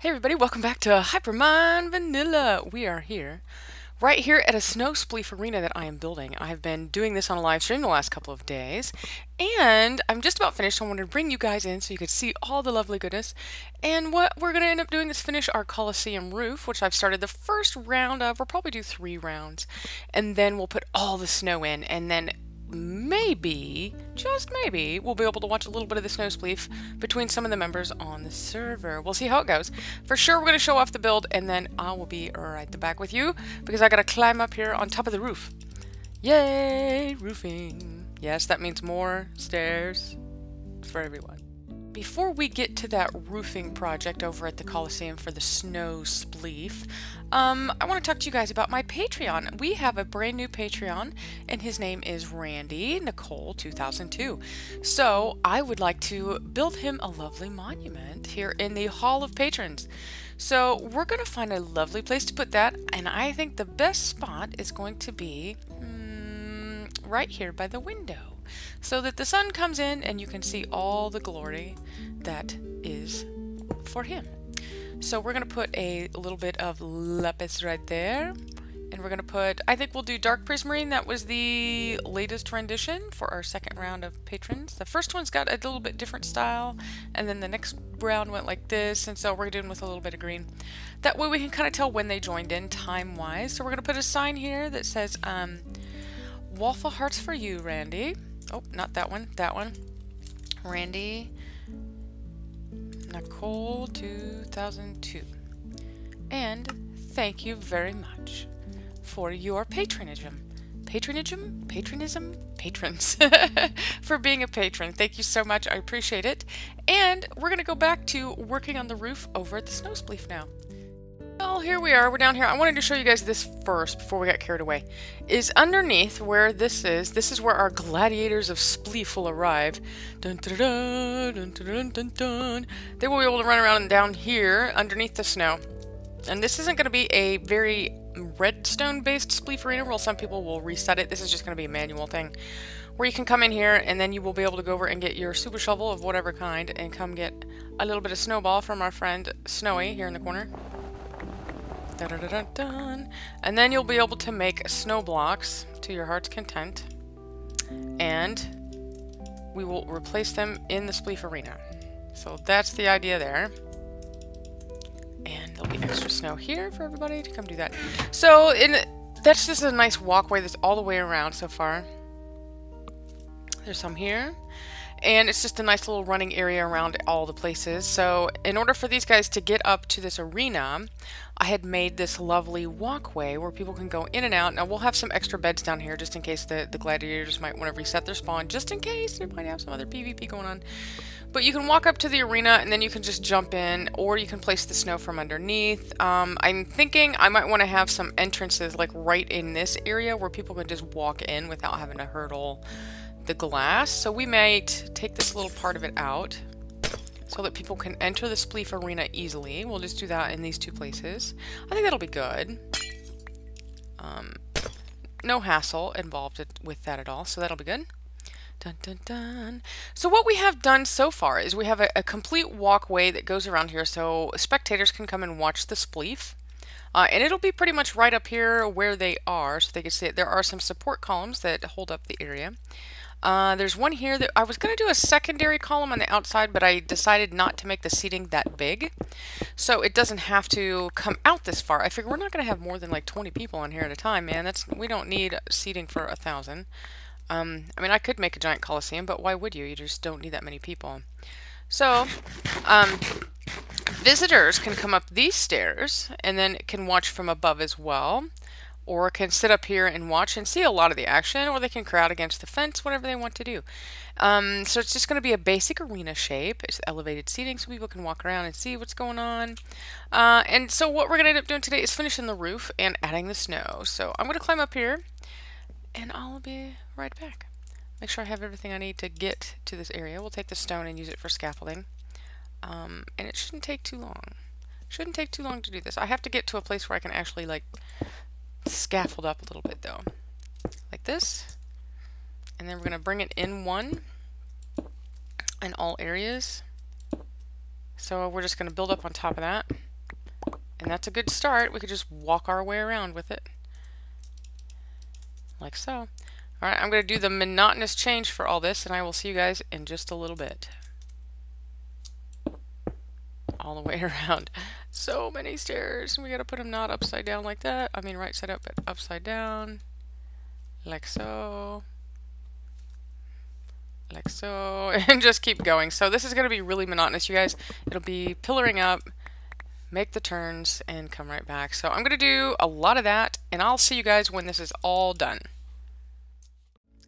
Hey everybody, welcome back to Hypermine Vanilla. We are here, right here at a snow spleef arena that I am building. I have been doing this on a live stream the last couple of days, and I'm just about finished. So I wanted to bring you guys in so you could see all the lovely goodness. And what we're going to end up doing is finish our Coliseum roof, which I've started the first round of. We'll probably do 3 rounds, and then we'll put all the snow in, and then maybe, just maybe, we'll be able to watch a little bit of the snow spleef between some of the members on the server. We'll see how it goes. For sure, we're going to show off the build, and then I will be right back with you because I got to climb up here on top of the roof. Yay, roofing. Yes, that means more stairs for everyone. Before we get to that roofing project over at the Coliseum for the snow spleef, I want to talk to you guys about my Patreon. We have a brand new Patreon, and his name is Randy Nicole 2002. So I would like to build him a lovely monument here in the Hall of Patrons. So we're going to find a lovely place to put that, and I think the best spot is going to be right here by the window, so that the sun comes in and you can see all the glory that is for him. So we're going to put a little bit of Lapis right there, and we're going to put, I think we'll do Dark Prismarine. That was the latest rendition for our second round of patrons. The first one's got a little bit different style, and then the next round went like this, and so we're doing with a little bit of green. That way we can kind of tell when they joined in time-wise. So we're going to put a sign here that says, Waffle Hearts for you, Randy. Oh, not that one. That one. Randy Nicole 2002. And thank you very much for your patrons. For being a patron. Thank you so much. I appreciate it. And we're going to go back to working on the roof over at the snow spleef now. Well, here we are. We're down here. I wanted to show you guys this first before we got carried away. Is underneath where this is where our gladiators of Spleef will arrive. Dun, dun, dun, dun, dun, dun, dun. They will be able to run around down here underneath the snow. And this isn't going to be a very redstone-based Spleef arena where some people will reset it. This is just going to be a manual thing where you can come in here and then you will be able to go over and get your super shovel of whatever kind and come get a little bit of snowball from our friend Snowy here in the corner. Dun, dun, dun, dun. And then you'll be able to make snow blocks to your heart's content, and we will replace them in the Spleef arena. So that's the idea there. And there'll be extra snow here for everybody to come do that. So that's just a nice walkway that's all the way around so far. There's some here. And it's just a nice little running area around all the places. So in order for these guys to get up to this arena, I had made this lovely walkway where people can go in and out. Now we'll have some extra beds down here just in case the gladiators might want to reset their spawn, just in case they might have some other PvP going on. But you can walk up to the arena and then you can just jump in, or you can place the snow from underneath. I'm thinking I might want to have some entrances like right in this area where people can just walk in without having to hurdle the glass. So we might take this little part of it out so that people can enter the Spleef arena easily. We'll just do that in these 2 places. I think that'll be good. No hassle involved with that at all, so that'll be good. Dun, dun, dun. So what we have done so far is we have a complete walkway that goes around here so spectators can come and watch the Spleef. And it'll be pretty much right up here where they are so they can see it. There are some support columns that hold up the area. There's one here that I was going to do a secondary column on the outside, but I decided not to make the seating that big, so it doesn't have to come out this far. I figure we're not going to have more than like 20 people on here at a time, man. We don't need seating for 1,000. I mean, I could make a giant coliseum, but why would you? You just don't need that many people. So, visitors can come up these stairs and then can watch from above as well, or can sit up here and watch and see a lot of the action, or they can crowd against the fence, whatever they want to do. So it's just going to be a basic arena shape. It's elevated seating so people can walk around and see what's going on. And so what we're going to end up doing today is finishing the roof and adding the snow. So I'm going to climb up here, and I'll be right back. Make sure I have everything I need to get to this area. We'll take the stone and use it for scaffolding. And it shouldn't take too long. Shouldn't take too long to do this. I have to get to a place where I can actually, like, scaffold up a little bit though, like this, and then we're going to bring it in one in all areas. So we're just going to build up on top of that. And that's a good start. We could just walk our way around with it. Like so. Alright, I'm going to do the monotonous change for all this, and I will see you guys in just a little bit. All the way around. So many stairs. We got to put them not upside down like that. I mean right side up, but upside down. Like so. Like so. And just keep going. So this is going to be really monotonous, you guys. It'll be pillaring up, make the turns, and come right back. So I'm going to do a lot of that, and I'll see you guys when this is all done.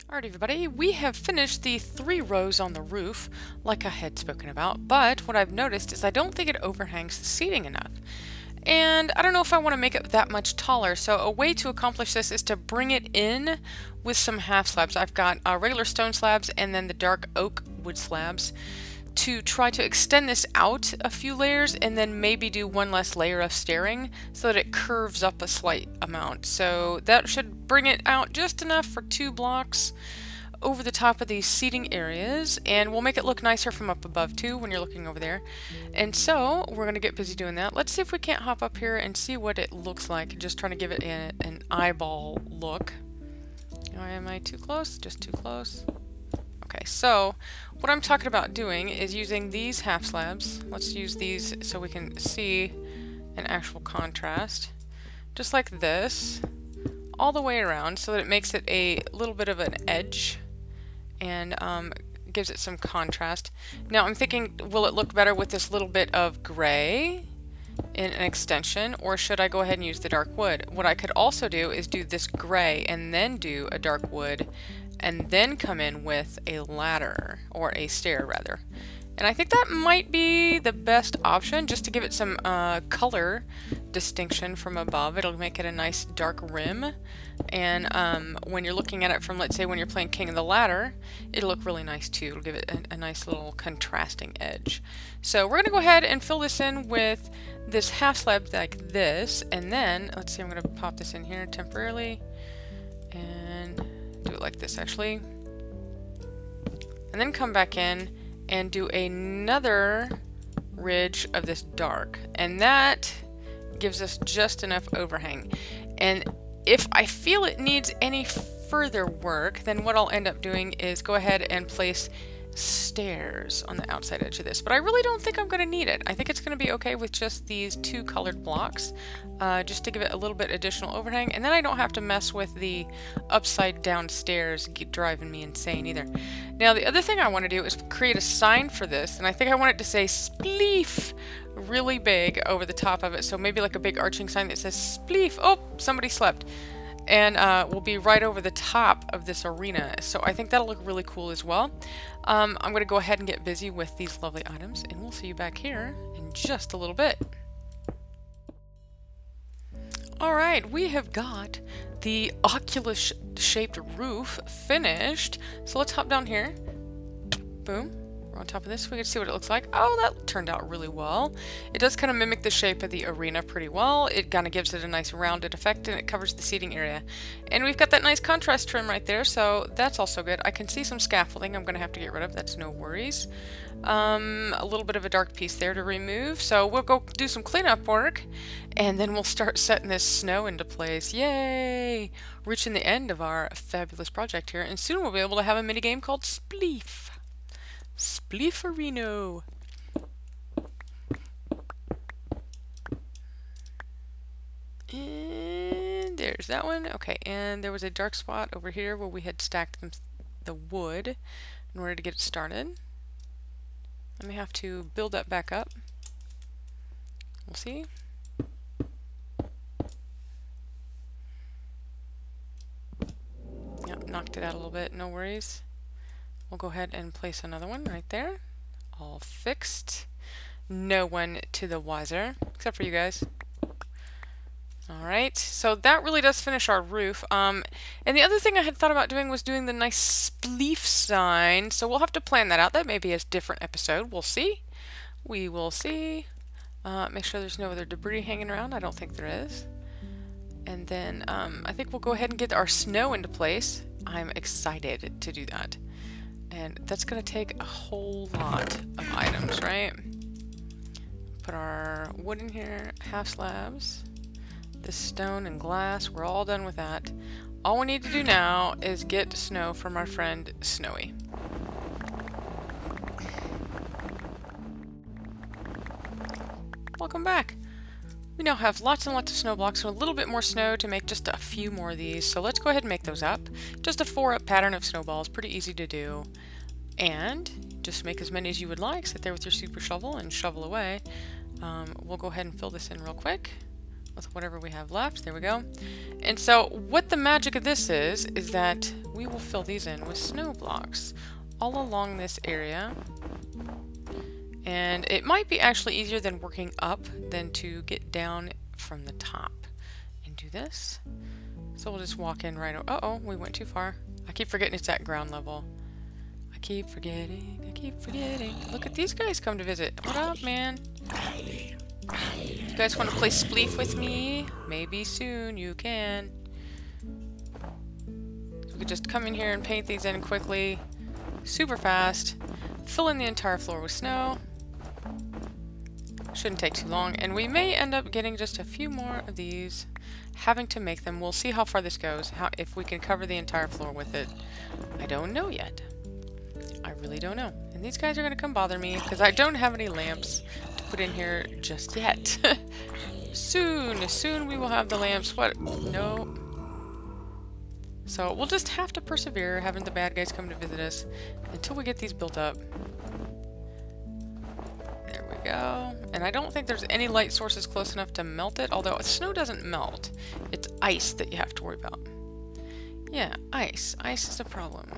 Alright everybody, we have finished the 3 rows on the roof, like I had spoken about, but what I've noticed is I don't think it overhangs the seating enough. And I don't know if I want to make it that much taller, so a way to accomplish this is to bring it in with some half slabs. I've got regular stone slabs and then the dark oak wood slabs to try to extend this out a few layers and then maybe do one less layer of stairing so that it curves up a slight amount. So that should bring it out just enough for 2 blocks over the top of these seating areas, and we'll make it look nicer from up above too when you're looking over there. And so we're going to get busy doing that. Let's see if we can't hop up here and see what it looks like, just trying to give it an eyeball look. Am I too close? Just too close. Okay, so what I'm talking about doing is using these half slabs. Let's use these so we can see an actual contrast. Just like this, all the way around so that it makes it a little bit of an edge and gives it some contrast. Now I'm thinking, will it look better with this little bit of gray in an extension, or should I go ahead and use the dark wood? What I could also do is do this gray and then do a dark wood and then come in with a ladder, or a stair rather. And I think that might be the best option, just to give it some color distinction from above. It'll make it a nice dark rim, and when you're looking at it from, let's say, when you're playing King of the Ladder, it'll look really nice too. It'll give it a nice little contrasting edge. So we're going to go ahead and fill this in with this half slab like this, and then, let's see, I'm going to pop this in here temporarily, and do it like this actually, and then come back in and do another ridge of this dark, and that gives us just enough overhang. And if I feel it needs any further work, then what I'll end up doing is go ahead and place stairs on the outside edge of this, but I really don't think I'm going to need it. I think it's going to be okay with just these 2 colored blocks, just to give it a little bit additional overhang, and then I don't have to mess with the upside down stairs driving me insane either. Now the other thing I want to do is create a sign for this, and I think I want it to say Spleef really big over the top of it, so maybe like a big arching sign that says Spleef. Oh, somebody slept. And will be right over the top of this arena. So I think that'll look really cool as well. I'm going to go ahead and get busy with these lovely items, and we'll see you back here in just a little bit. Alright, we have got the Oculus-shaped roof finished. So let's hop down here. Boom. We're on top of this. We can see what it looks like. Oh, that turned out really well. It does kind of mimic the shape of the arena pretty well. It kind of gives it a nice rounded effect, and it covers the seating area. And we've got that nice contrast trim right there, so that's also good. I can see some scaffolding I'm going to have to get rid of. That's no worries. A little bit of a dark piece there to remove. So we'll go do some cleanup work, and then we'll start setting this snow into place. Yay! Reaching the end of our fabulous project here, and soon we'll be able to have a minigame called Spleef. Spleeferino. And there's that one. Okay, and there was a dark spot over here where we had stacked the wood in order to get it started. I may have to build that back up. We'll see. Yep, knocked it out a little bit, no worries. We'll go ahead and place another one right there. All fixed. No one to the wiser, except for you guys. Alright, so that really does finish our roof. And the other thing I had thought about doing was doing the nice Spleef sign, so we'll have to plan that out. That may be a different episode. We'll see. We will see. Make sure there's no other debris hanging around. I don't think there is. And then I think we'll go ahead and get our snow into place. I'm excited to do that. And that's going to take a whole lot of items, right? Put our wood in here, half slabs, this stone and glass. We're all done with that. All we need to do now is get snow from our friend Snowy. Welcome back. We now have lots and lots of snow blocks, so a little bit more snow to make just a few more of these. So let's go ahead and make those up. Just a 4-up pattern of snowballs, pretty easy to do. And just make as many as you would like. Sit there with your super shovel and shovel away. We'll go ahead and fill this in real quick with whatever we have left. There we go. And so what the magic of this is that we will fill these in with snow blocks all along this area. And it might be actually easier than working up than to get down from the top and do this. So we'll just walk in right over. Uh-oh, we went too far. I keep forgetting it's at ground level. I keep forgetting. Look at these guys come to visit. What up, man? You guys want to play Spleef with me? Maybe soon you can. So we could just come in here and paint these in quickly. Super fast. Fill in the entire floor with snow. Shouldn't take too long, and we may end up getting just a few more of these, having to make them. We'll see how far this goes, if we can cover the entire floor with it. I don't know yet. I really don't know. And these guys are going to come bother me, because I don't have any lamps to put in here just yet. Soon we will have the lamps. What? No. So we'll just have to persevere, having the bad guys come to visit us, until we get these built up. There we go. And I don't think there's any light sources close enough to melt it, although snow doesn't melt. It's ice that you have to worry about. Yeah, ice. Ice is a problem.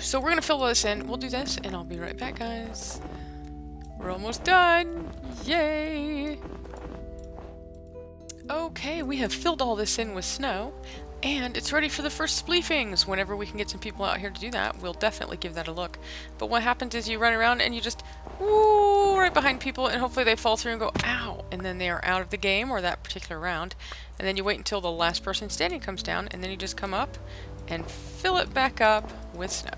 So we're going to fill this in. We'll do this, and I'll be right back, guys. We're almost done. Yay! Okay, we have filled all this in with snow, and it's ready for the first spleefings. Whenever we can get some people out here to do that, we'll definitely give that a look. But what happens is you run around and you just, woo, right behind people, and hopefully they fall through and go, ow, and then they are out of the game or that particular round. And then you wait until the last person standing comes down, and then you just come up and fill it back up with snow.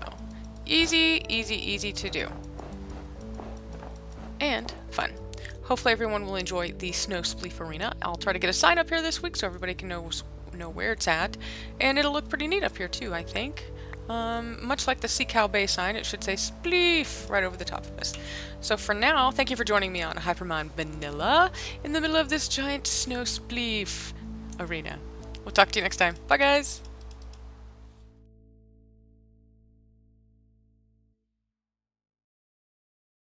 Easy, easy, easy to do. And fun. Hopefully everyone will enjoy the Snow Spleef Arena. I'll try to get a sign up here this week so everybody can know where it's at. And it'll look pretty neat up here too, I think. Much like the Sea Cow Bay sign, it should say Spleef right over the top of us. So for now, thank you for joining me on Hypermine Vanilla in the middle of this giant Snow Spleef Arena. We'll talk to you next time. Bye, guys!